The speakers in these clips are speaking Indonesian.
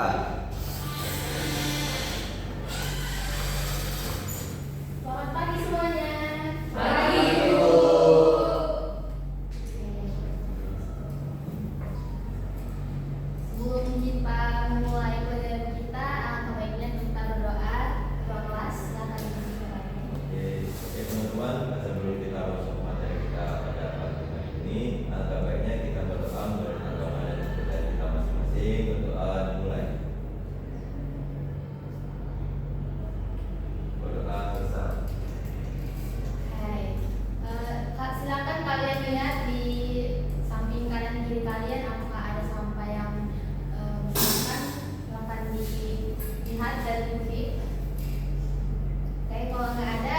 Selamat pagi semuanya. Pagi, Ibu. Sebelum kita mulai pelajaran kita, alangkah baiknya kita berdoa. Ketua kelas, silakan dimulai. Oke teman-teman, sebelum kita masuk materi kita pada pagi hari ini, alangkah baiknya kita berdoa menurut agama dan kepercayaan kita masing-masing. Berdoa dimulai. Berdoa bersama. Hai, silakan kalian lihat di samping kanan kiri kalian apakah ada sampah yang silakan dilihat dan dikutip. Oke, kalau nggak ada,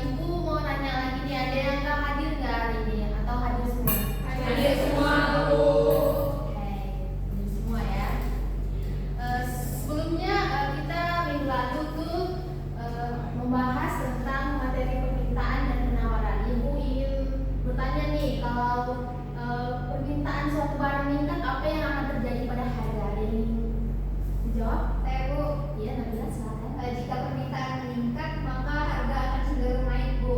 ibu mau nanya lagi nih, ada yang nggak hadir nggak hari ini atau hadir semua? Hadir semua, Bu. Oke, hadir semua ya. Sebelumnya kita minggu lalu tuh membahas tentang materi permintaan dan penawaran. Ibu ingin bertanya nih, kalau permintaan suatu barang meningkat, apa yang akan terjadi pada harga? Ada yang ingin dijawab? Saya Bu, Iya, Nabila silakan. jika permintaan meningkat maka harga akan cenderung naik Bu.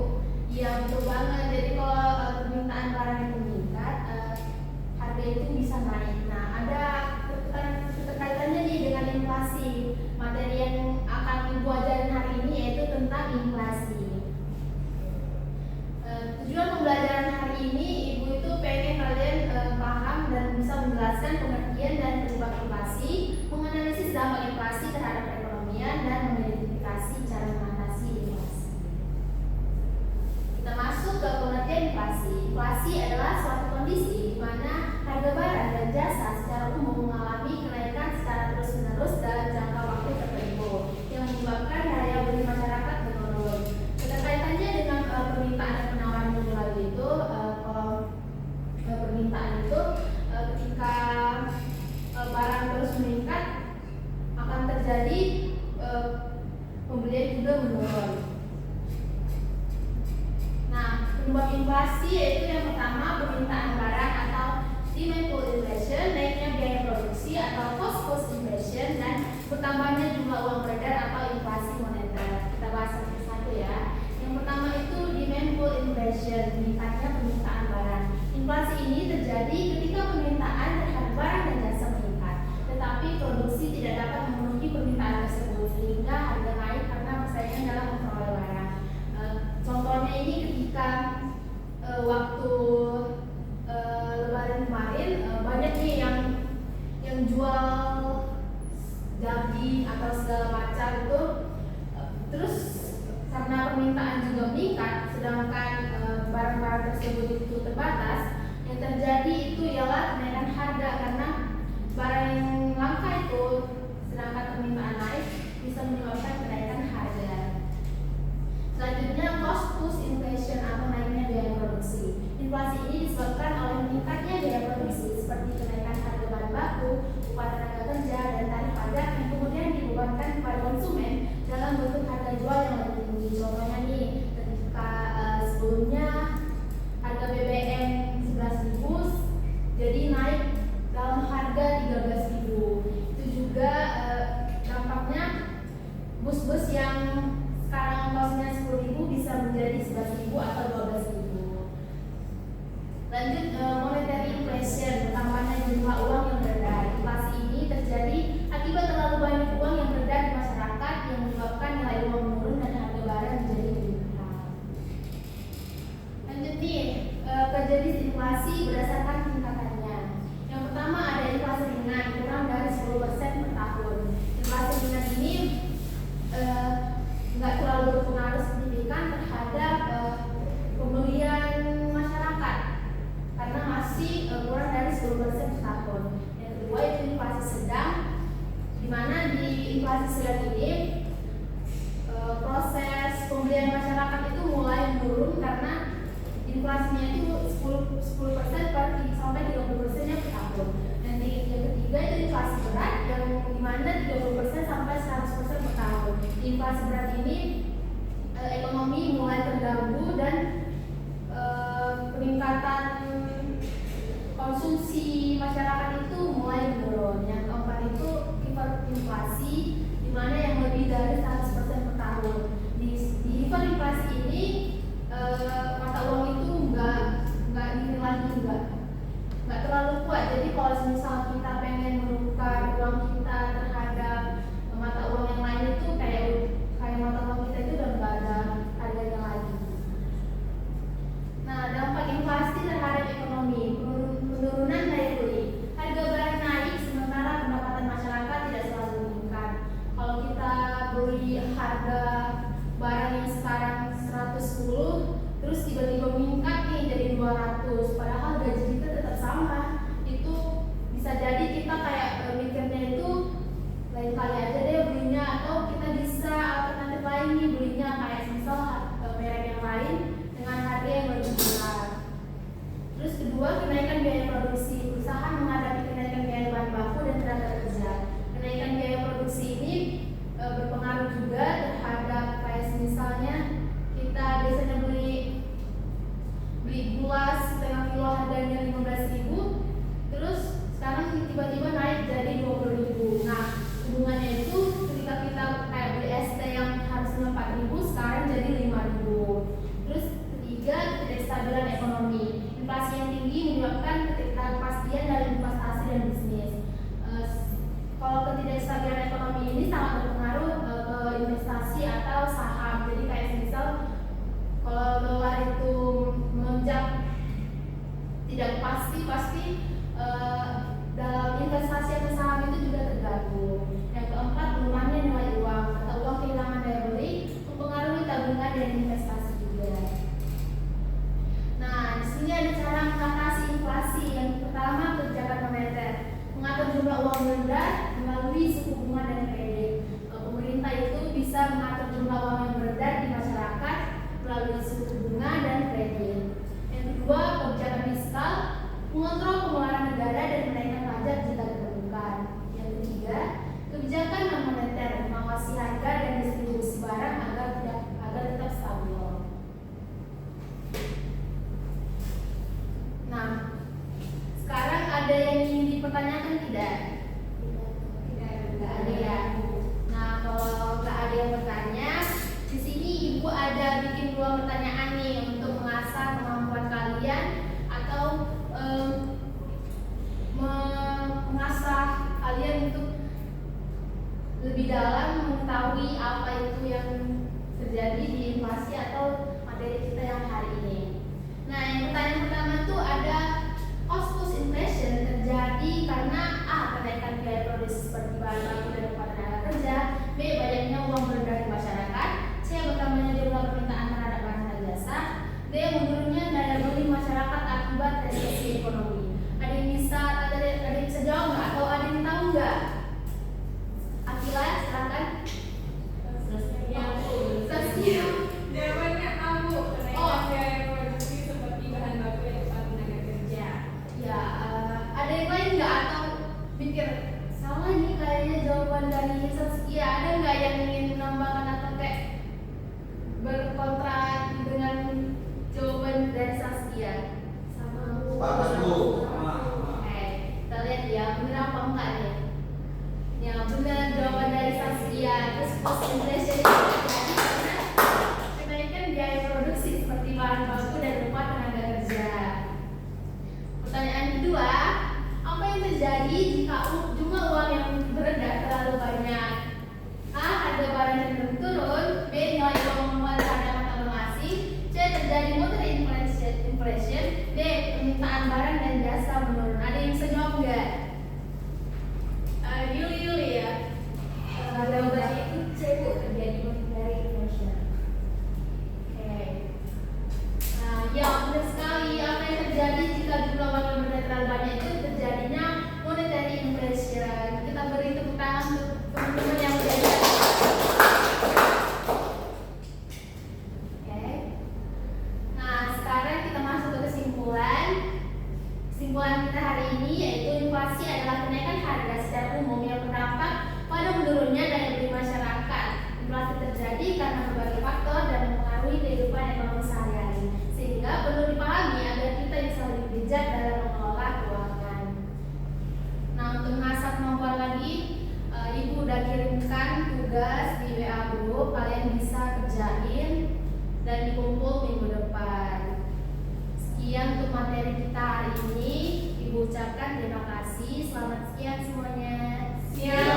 Iya, betul banget. Jadi kalau permintaan barang itu meningkat, harga itu bisa naik. Nah, ada keterkaitannya nih dengan inflasi. Materi yang akan Ibu ajarin hari ini yaitu tentang inflasi. Tujuan pembelajaran hari ini, Ibu itu pengen kalian paham dan bisa menjelaskan pengertian dan penyebab inflasi, menganalisis dampak inflasi terhadap perekonomian, dan mengidentifikasi cara mengatasi inflasi. Kita masuk ke pengertian inflasi. Inflasi adalah suatu kondisi di mana harga barang dan jasa secara umum mengalami kenaikan secara terus-menerus dalam jangka waktu tertentu yang menyebabkan daya beli masyarakat menurun. Keterkaitannya dengan permintaan dan penawaran minggu lalu itu, kalau permintaan itu ketika barang terus meningkat akan terjadi pembelian juga menurun. Nah, penyebab inflasi yaitu yang pertama permintaan barang atau demand pull inflation, naiknya biaya produksi atau cost push inflation, dan bertambahnya jumlah uang beredar atau inflasi moneter. Kita bahas satu-satu ya. Yang pertama itu demand pull inflation, meningkatnya permintaan barang. Inflasi ini terjadi ketika permintaan terhadap barang dan jasa meningkat, tetapi produksi tidak dapat memenuhi permintaan tersebut sehingga harga naik karena persaingan dalam memperoleh barang. Contohnya ini ketika waktu Lebaran kemarin, banyak nih yang jual daging atau segala macam itu, terus karena permintaan juga meningkat sedangkan barang-barang tersebut itu terbatas, yang terjadi itu ialah kenaikan harga karena barang yang langka itu sedangkan permintaan naik bisa menyebabkan kenaikan harga. Selanjutnya cost push inflation atau naiknya biaya produksi. Inflasi ini disebabkan oleh meningkatnya biaya produksi seperti kenaikan harga bahan baku, upah tenaga kerja, dan tarif pajak yang kemudian dibebankan kepada konsumen dalam bentuk harga jual yang lebih tinggi. Contohnya nih, ketika sebelumnya harga BBM 11.000 jadi naik dalam harga 13.000. Itu juga dampaknya bus-bus yang sekarang kosnya 10.000 bisa menjadi 11.000 atau 12.000. Lanjut, monetary inflation, bertambahnya jumlah uang yang beredar. Inflasi ini terjadi akibat terlalu banyak uang yang beredar di masyarakat yang menyebabkan nilai uang menurun dan harga barang menjadi lebih mahal. Lanjut nih, ke jenis inflasi berdasarkan tingkatannya. Yang pertama ada inflasi ringan, kurang dari 10% per tahun. Inflasi ringan ini nggak terlalu berpengaruh signifikan terhadap pembelian masyarakat karena masih kurang dari 10% per tahun. Yang kedua itu inflasi sedang, di mana di inflasi sedang ini proses pembelian masyarakat itu mulai menurun karena inflasinya itu 10% per sampai 30% per tahun. Dan yang ketiga itu inflasi berat yang di mana 30% sampai 100% per tahun. Di inflasi berat ini ekonomi mulai terganggu dan peningkatan konsumsi masyarakat itu mulai menurun. Yang keempat itu harga barang yang sekarang 110 terus tiba-tiba meningkat nih jadi 200, padahal gaji kita tetap sama. Itu bisa jadi kita kayak mikirnya itu lain kali aja deh belinya, atau kita bisa alternatif lain nih belinya kayak misal merek yang lain dengan harga yang lebih murah. Terus kedua, kenaikan biaya produksi. Perusahaan menghadapi kenaikan biaya bahan baku dan tenaga kerja. Kenaikan biaya produksi ini berpengaruh juga terhadap kayak misalnya kita biasanya beli gula setengah kilo harganya 15.000, terus sekarang tiba-tiba naik jadi 20.000. Nah, hubungannya itu ketika kita kayak beli ST yang harusnya 4.000 sekarang jadi 5.000. Terus ketiga, ketidakstabilan ekonomi. Inflasi yang tinggi menyebabkan ketidakpastian dalam investasi dan bisnis. Kalau ketidakstabilan ekonomi ini sangat berpengaruh ke investasi atau saham. Jadi kayak misal kalau dolar itu melonjak tidak pasti dalam investasi atau saham itu juga terganggu. Yang keempat, melemahnya nilai uang atau uang kehilangan daya beli mempengaruhi tabungan dan investasi juga. Nah, di sini ada cara mengatasi inflasi. Yang pertama, kebijakan moneter, mengatur jumlah uang beredar melalui suku bunga dan kredit. Pemerintah itu bisa mengatur jumlah uang yang beredar di masyarakat melalui suku bunga dan kredit. Yang kedua, kebijakan fiskal, mengontrol pengeluaran negara dan menaikkan pajak jika diperlukan. Yang ketiga, kebijakan non moneter, mengawasi harga dan distribusi barang agar tetap stabil. Nah, sekarang ada yang ingin dipertanyakan tidak? Tidak ada ya. Nah, kalau nggak ada yang bertanya, di sini ibu ada bikin 2 pertanyaan nih untuk mengasah kemampuan kalian atau mengasah kalian untuk lebih dalam mengetahui apa itu yang terjadi di inflasi atau materi kita yang hari ini. Nah, yang pertanyaan pertama tuh ada cost push inflation terjadi karena A. Kenaikan biaya produksi seperti bahan baku dan upah tenaga kerja, B. Banyaknya uang beredar di masyarakat, C. Bertambahnya jumlah permintaan terhadap barang dan jasa, D. Menurunnya daya beli masyarakat akibat resesi ekonomi. Ada yang bisa jawab nggak atau ada yang tahu nggak? Akila, silakan. Saskia. Jawabannya abu, kenaikan biaya produksi seperti bahan baku dan upah tenaga kerja. Ya, ada yang lain nggak atau mikir salah nih kayaknya jawaban dari Saskia? Ada nggak yang ingin menambahkan atau kayak berkontra dengan jawaban dari Saskia? Sama Sepakat, Bu. Kita lihat ya, benar apa enggak nih? Ya, benar jawaban dari Saskia. Terus cost inflation itu terjadi karena kenaikan biaya produksi seperti bahan baku dan upah tenaga kerja. Pertanyaan kedua, apa yang terjadi jika jumlah uang yang beredar terlalu banyak? A. Harga barang cenderung turun, B. Nilai uang menguat terhadap mata uang asing, C. Terjadi moderate inflation, D. Permintaan barang dan jasa menurun. Ada yang bisa jawab nggak? Yuli ya. Jawabannya itu C, Bu, terjadi moderate inflation. Oke. Nah, ya benar sekali. Apa yang terjadi jika jumlah uang yang beredar terlalu banyak itu terjadinya monetary inflation. Kita beri tepuk tangan untuk teman-teman yang belajar. Oke. Nah, sekarang kita masuk ke kesimpulan. Kesimpulan kita hari ini yaitu inflasi adalah kenaikan harga secara umum yang berdampak pada menurunnya daya beli masyarakat. Inflasi terjadi karena berbagai faktor dan mempengaruhi kehidupan ekonomi sehari-hari, sehingga perlu dipahami agar kita bisa lebih bijak dalam mengelola keuangan. Nah, untuk mengasah kemampuan lagi, ibu udah kirimkan tugas di WA group, kalian bisa kerjain dan dikumpul minggu depan. Sekian untuk materi kita hari ini. Ibu ucapkan terima kasih. Selamat siang semuanya. Siang.